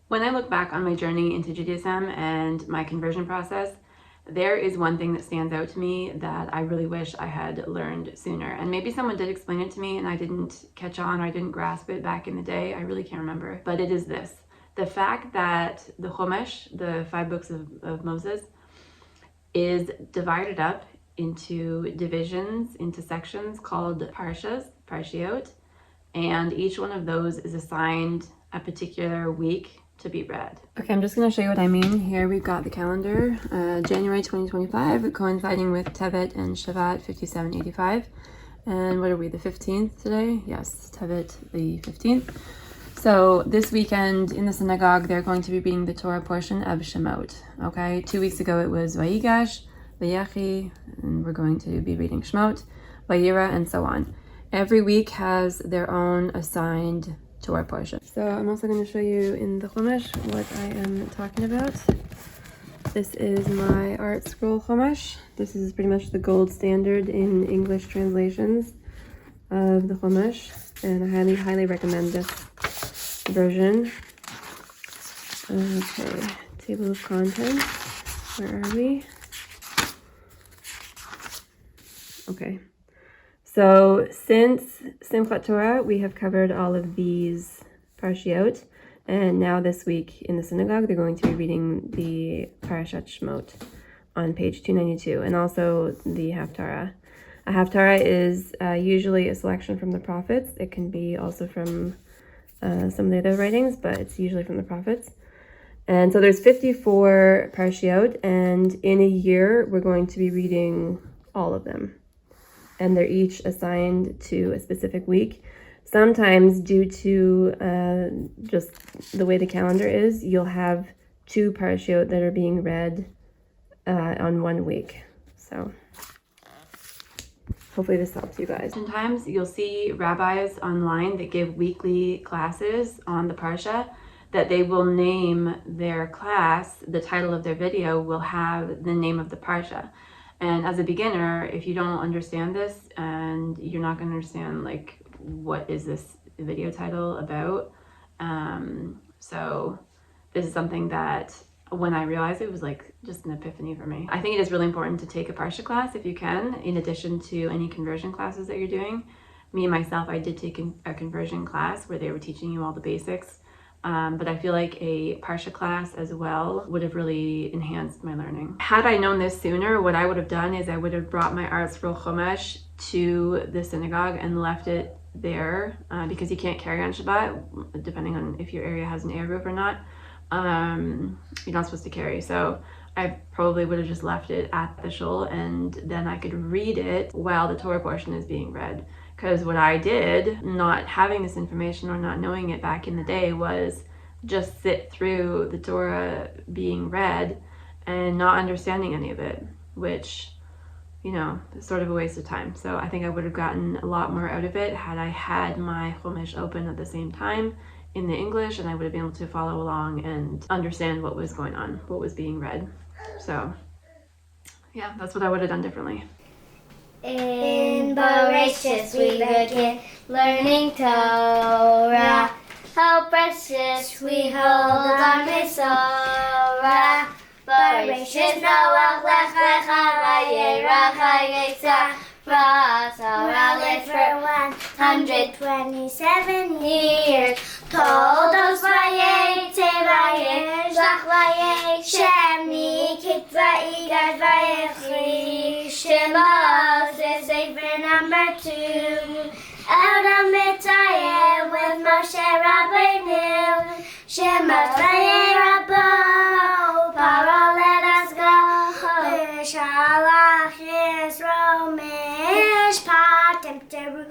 When I look back on my journey into Judaism and my conversion process, there is one thing that stands out to me that I really wish I had learned sooner. And maybe someone did explain it to me and I didn't catch on or I didn't grasp it back in the day. I really can't remember. But it is this. The fact that the Chumash, the 5 books of Moses, is divided up into divisions, into sections called parshas, parshiot, and each one of those is assigned a particular week to be read. Okay, I'm just going to show you what I mean. Here we've got the calendar, January 2025, coinciding with Tevet and Shavat 5785. And what are we, the 15th today? Yes, Tevet the 15th. So this weekend in the synagogue, they're going to be reading the Torah portion of Shemot. Okay, 2 weeks ago it was Vayigash, Vayechi, and we're going to be reading Shemot, Vayira, and so on. Every week has their own assigned Torah portion. So I'm also going to show you in the Chumash what I am talking about. This is my Artscroll Chumash. This is pretty much the gold standard in English translations of the Chumash, and I highly recommend this version. Okay, table of contents. Where are we? Okay. So since Simchat Torah, we have covered all of these parshiot, and now this week in the synagogue, they're going to be reading the Parashat Shemot on page 292, and also the Haftarah. A Haftarah is usually a selection from the prophets. It can be also from some of the other writings, but it's usually from the prophets. And so there's 54 parshiot, and in a year, we're going to be reading all of them. And they're each assigned to a specific week. Sometimes, due to just the way the calendar is, you'll have 2 parashiot that are being read on 1 week. So hopefully this helps you guys. Sometimes you'll see rabbis online that give weekly classes on the parsha, that they will name their class, the title of their video will have the name of the parsha. And as a beginner, if you don't understand this and you're not going to understand like what is this video title about, so this is something that when I realized it was like just an epiphany for me. I think it is really important to take a parsha class if you can, in addition to any conversion classes that you're doing. Me and myself, I did take a conversion class where they were teaching you all the basics. But I feel like a parsha class as well would have really enhanced my learning. Had I known this sooner, what I would have done is I would have brought my Artscroll Chumash to the synagogue and left it there because you can't carry on Shabbat, depending on if your area has an eruv or not. You're not supposed to carry. So I probably would have just left it at the shul, and then I could read it while the Torah portion is being read. Because what I did, not having this information or not knowing it back in the day, was just sit through the Torah being read and not understanding any of it, which, you know, is sort of a waste of time. So I think I would have gotten a lot more out of it had I had my Chumash open at the same time in the English, and I would have been able to follow along and understand what was going on, what was being read. So yeah, that's what I would have done differently. In bezH we begin learning Torah. How precious we hold our Mesorah. bezH Noach lech lecha vayera vayetza. Torah lived for 127 years. Todos vayetze vayeshlach vayeshem nikit vayigash vayechi. Shemot is Sefer number 2. Out of Mitzrayim with Moshe Rabbeinu. Shemot vayerabo. Paro let us go. V'shalach Yisro mishpatim teru.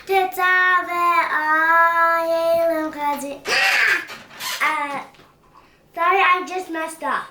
Tetzaveh ayelim chazi. Sorry, I just messed up.